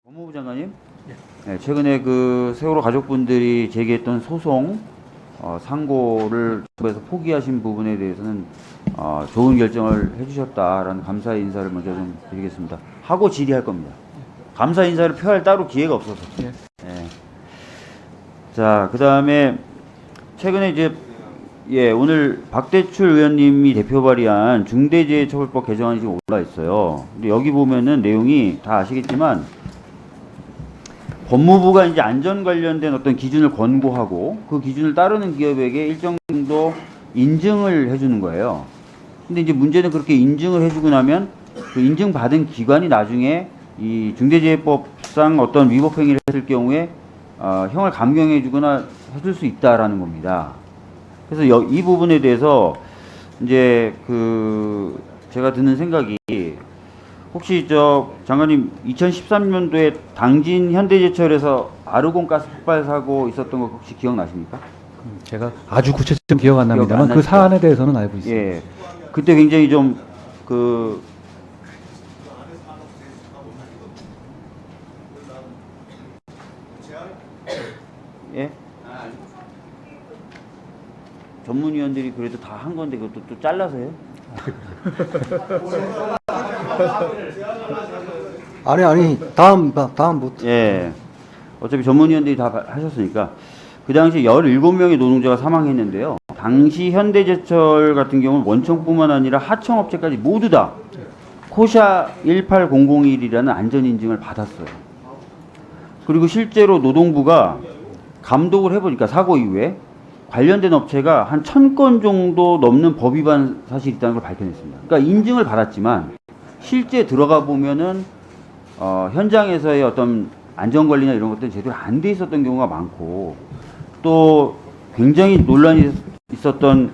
법무부 장관님, 네, 최근에 그 세월호 가족분들이 제기했던 소송 상고를 정부에서 포기하신 부분에 대해서는 좋은 결정을 해주셨다라는 감사의 인사를 먼저 좀 드리겠습니다. 하고 질의할 겁니다. 감사 인사를 표할 따로 기회가 없어서. 네. 자, 그 다음에 최근에 이제 오늘 박대출 의원님이 대표 발의한 중대재해처벌법 개정안이 지금 올라 있어요. 근데 여기 보면은 내용이 다 아시겠지만 법무부가 이제 안전 관련된 어떤 기준을 권고하고 그 기준을 따르는 기업에게 일정 정도 인증을 해주는 거예요. 근데 이제 문제는 그렇게 인증을 해주고 나면 그 인증받은 기관이 나중에 이 중대재해법상 어떤 위법 행위를 했을 경우에 형을 감경해주거나 해줄 수 있다라는 겁니다. 그래서 이 부분에 대해서 이제 그 제가 드는 생각이 혹시 장관님 2013년도에 당진 현대제철에서 아르곤 가스 폭발 사고 있었던 거 혹시 기억나십니까? 제가 아주 구체적으로 기억 안 납니다만 그 사안에 대해서는 알고 있습니다. 예, 그때 굉장히 예? 전문위원들이 그래도 다 한 건데 그것도 또 잘라서요? 아니 다음부터. 예. 어차피 전문위원들이 다 하셨으니까 그 당시 17명의 노동자가 사망했는데요. 당시 현대제철 같은 경우는 원청뿐만 아니라 하청업체까지 모두 다 코샤 18001이라는 안전인증을 받았어요. 그리고 실제로 노동부가 감독을 해보니까 사고 이후에 관련된 업체가 한 1000건 정도 넘는 법 위반 사실이 있다는 걸 발견했습니다. 그러니까 인증을 받았지만 실제 들어가 보면은 현장에서의 어떤 안전관리나 이런 것들은 제대로 안 돼 있었던 경우가 많고 또 굉장히 논란이 있었던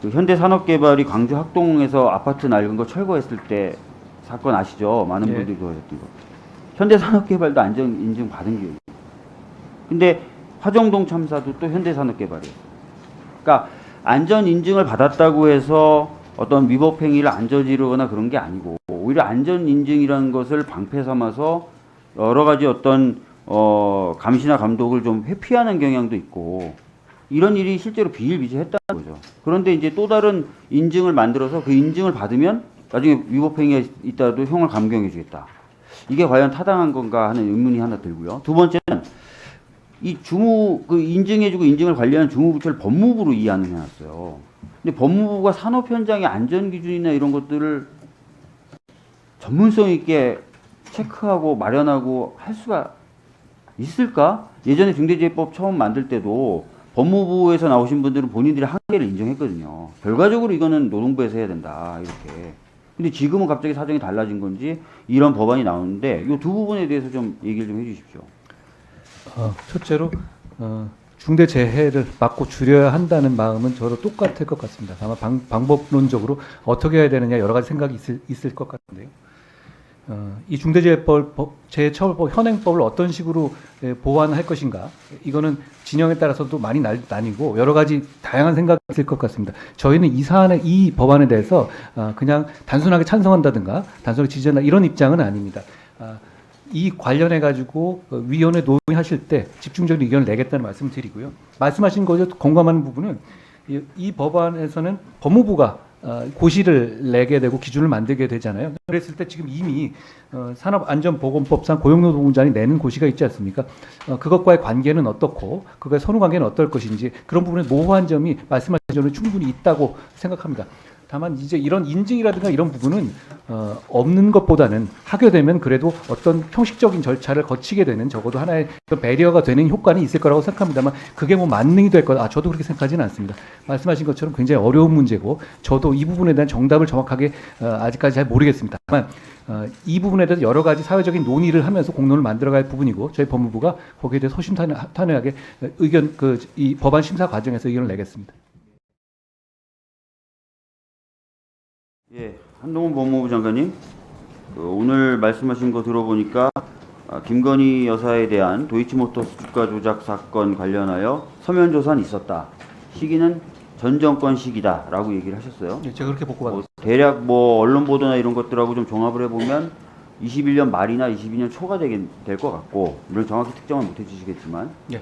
그 현대산업개발이 광주 학동에서 아파트 낡은 거 철거했을 때 사건 아시죠? 많은 분들이 좋아하셨던 거. 현대산업개발도 안전인증 받은 게 있어요. 근데 화정동 참사도 또 현대산업개발이에요. 그러니까 안전인증을 받았다고 해서 어떤 위법 행위를 안 저지르거나 그런 게 아니고 오히려 안전인증이라는 것을 방패 삼아서 여러 가지 어떤 감시나 감독을 좀 회피하는 경향도 있고 이런 일이 실제로 비일비재했다는 거죠. 그런데 이제 또 다른 인증을 만들어서 그 인증을 받으면 나중에 위법 행위가 있다도 형을 감경해 주겠다. 이게 과연 타당한 건가 하는 의문이 하나 들고요. 두 번째는 이 인증해주고 인증을 관리하는 주무부처를 법무부로 이관을 해놨어요. 근데 법무부가 산업 현장의 안전 기준이나 이런 것들을 전문성 있게 체크하고 마련하고 할 수가 있을까? 예전에 중대재해법 처음 만들 때도 법무부에서 나오신 분들은 본인들이 한계를 인정했거든요. 결과적으로 이거는 노동부에서 해야 된다 이렇게. 근데 지금은 갑자기 사정이 달라진 건지 이런 법안이 나오는데 이 두 부분에 대해서 좀 얘기를 좀 해주십시오. 첫째로 중대 재해를 막고 줄여야 한다는 마음은 저도 똑같을 것 같습니다. 다만 방법론적으로 어떻게 해야 되느냐 여러 가지 생각이 있을 것 같은데요. 이 중대재해처벌법 현행법을 어떤 식으로 보완할 것인가 이거는 진영에 따라서도 많이 나뉘고 여러 가지 다양한 생각이 있을 것 같습니다. 저희는 이 법안에 대해서 그냥 단순하게 찬성한다든가 단순하게 지지한다 이런 입장은 아닙니다. 이 관련해 가지고 위원회 논의하실 때 집중적인 의견을 내겠다는 말씀을 드리고요. 말씀하신 거죠. 공감하는 부분은 이 법안에서는 법무부가 고시를 내게 되고 기준을 만들게 되잖아요. 그랬을 때 지금 이미 산업안전보건법상 고용노동부장이 내는 고시가 있지 않습니까? 그것과의 관계는 어떻고 그거의 선후 관계는 어떨 것인지 그런 부분에 모호한 점이 말씀하신 점은 충분히 있다고 생각합니다. 다만 이제 이런 인증이라든가 이런 부분은 없는 것보다는 하게 되면 그래도 어떤 형식적인 절차를 거치게 되는 적어도 하나의 배리어가 되는 효과는 있을 거라고 생각합니다만 그게 뭐 만능이 될 거다. 저도 그렇게 생각하지는 않습니다. 말씀하신 것처럼 굉장히 어려운 문제고 저도 이 부분에 대한 정답을 정확하게 아직까지 잘 모르겠습니다. 다만 이 부분에 대해서 여러 가지 사회적인 논의를 하면서 공론을 만들어갈 부분이고 저희 법무부가 거기에 대해서 허심탄회하게 이 법안 심사 과정에서 의견을 내겠습니다. 예, 한동훈 법무부 장관님, 오늘 말씀하신 거 들어보니까 김건희 여사에 대한 도이치모터스 주가 조작 사건 관련하여 서면 조사는 있었다. 시기는 전 정권 시기다라고 얘기를 하셨어요. 네, 제가 그렇게 보고 받았습니다. 대략 언론 보도나 이런 것들하고 좀 종합을 해보면 21년 말이나 22년 초가 될 것 같고, 물론 정확히 특정은 못 해주시겠지만, 예.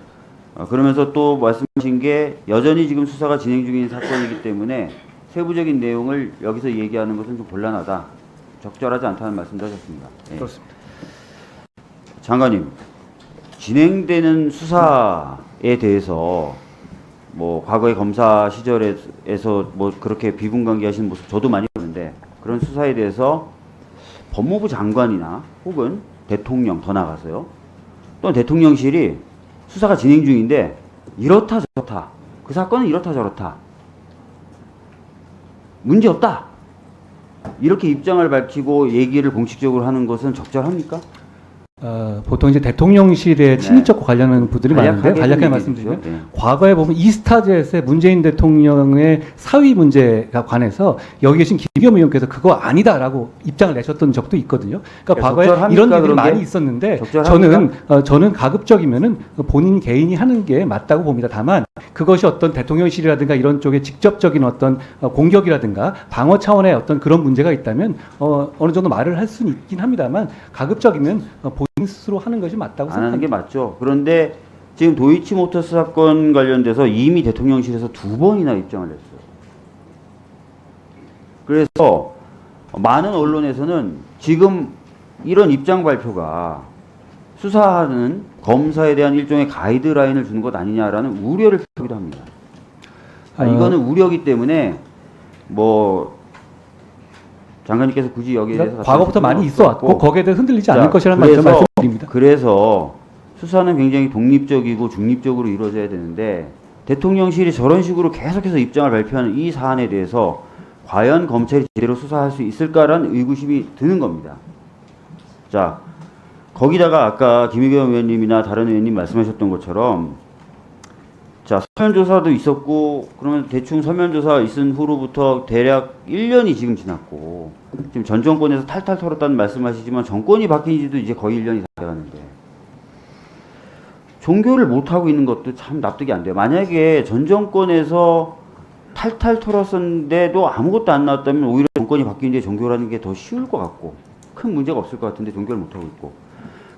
그러면서 또 말씀하신 게 여전히 지금 수사가 진행 중인 사건이기 때문에 세부적인 내용을 여기서 얘기하는 것은 좀 곤란하다, 적절하지 않다는 말씀도 하셨습니다. 예. 그렇습니다. 장관님, 진행되는 수사에 대해서 뭐 과거의 검사 시절에서 뭐 그렇게 비분관계하시는 모습 저도 많이 보는데, 그런 수사에 대해서 법무부 장관이나 혹은 대통령, 더 나아가서요, 또는 대통령실이 수사가 진행 중인데 이렇다 저렇다, 그 사건은 이렇다 저렇다, 문제없다, 이렇게 입장을 밝히고 얘기를 공식적으로 하는 것은 적절합니까? 보통 이제 대통령실에 친인척과 관련하는 분들이 많은데 간략하게 얘기해 말씀드리면 주시죠. 네. 과거에 보면 이스타젯의 문재인 대통령의 사위 문제가 관해서 여기 계신 김기현 의원께서 그거 아니다라고 입장을 내셨던 적도 있거든요. 그러니까 과거에 적절합니까, 이런 일들이 그런 게? 많이 있었는데 적절합니까? 저는 가급적이면은 본인 개인이 하는 게 맞다고 봅니다. 다만 그것이 어떤 대통령실이라든가 이런 쪽에 직접적인 어떤 공격이라든가 방어 차원의 어떤 그런 문제가 있다면 어느 정도 말을 할 수는 있긴 합니다만 가급적이면 본인 스스로 하는 것이 맞다고 안 하는 게 생각합니다. 맞죠. 그런데 지금 도이치모터스 사건 관련돼서 이미 대통령실에서 2번이나 입장을 냈어요. 그래서 많은 언론에서는 지금 이런 입장 발표가 수사하는 검사에 대한 일종의 가이드라인을 주는 것 아니냐라는 우려를 표기도 합니다. 이거는 우려기 때문에 뭐 장관님께서 굳이 여기에 대해서 과거부터 많이 있어왔고 거기에 대해 흔들리지 않을 것이라는 그래서- 말씀드립니다. 그래서 수사는 굉장히 독립적이고 중립적으로 이루어져야 되는데, 대통령실이 저런 식으로 계속해서 입장을 발표하는 이 사안에 대해서 과연 검찰이 제대로 수사할 수 있을까라는 의구심이 드는 겁니다. 자, 거기다가 아까 김의겸 의원님이나 다른 의원님 말씀하셨던 것처럼, 자, 서면조사도 있었고, 그러면 대충 서면조사 있은 후로부터 대략 1년이 지금 지났고, 지금 전 정권에서 탈탈 털었다는 말씀하시지만 정권이 바뀐 지도 이제 거의 1년이 다 돼가는데, 종교를 못하고 있는 것도 참 납득이 안 돼요. 만약에 전 정권에서 탈탈 털었었는데도 아무것도 안 나왔다면 오히려 정권이 바뀐 뒤에 종교라는 게 더 쉬울 것 같고, 큰 문제가 없을 것 같은데 종교를 못하고 있고,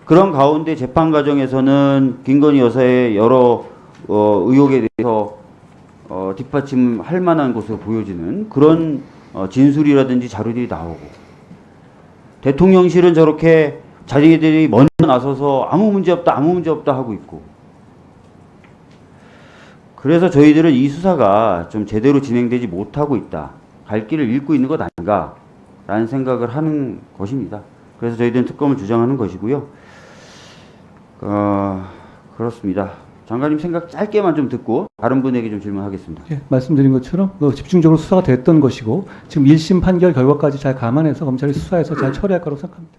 그런 가운데 재판 과정에서는 김건희 여사의 여러 의혹에 대해서 뒷받침할 만한 것으로 보여지는 그런 진술이라든지 자료들이 나오고, 대통령실은 저렇게 자기들이 먼저 나서서 아무 문제 없다, 아무 문제 없다 하고 있고, 그래서 저희들은 이 수사가 좀 제대로 진행되지 못하고 있다, 갈 길을 잃고 있는 것 아닌가라는 생각을 하는 것입니다. 그래서 저희들은 특검을 주장하는 것이고요. 그렇습니다. 장관님 생각 짧게만 좀 듣고 다른 분에게 좀 질문하겠습니다. 예, 말씀드린 것처럼 집중적으로 수사가 됐던 것이고 지금 1심 판결 결과까지 잘 감안해서 검찰이 수사해서 잘 처리할 거라고 생각합니다.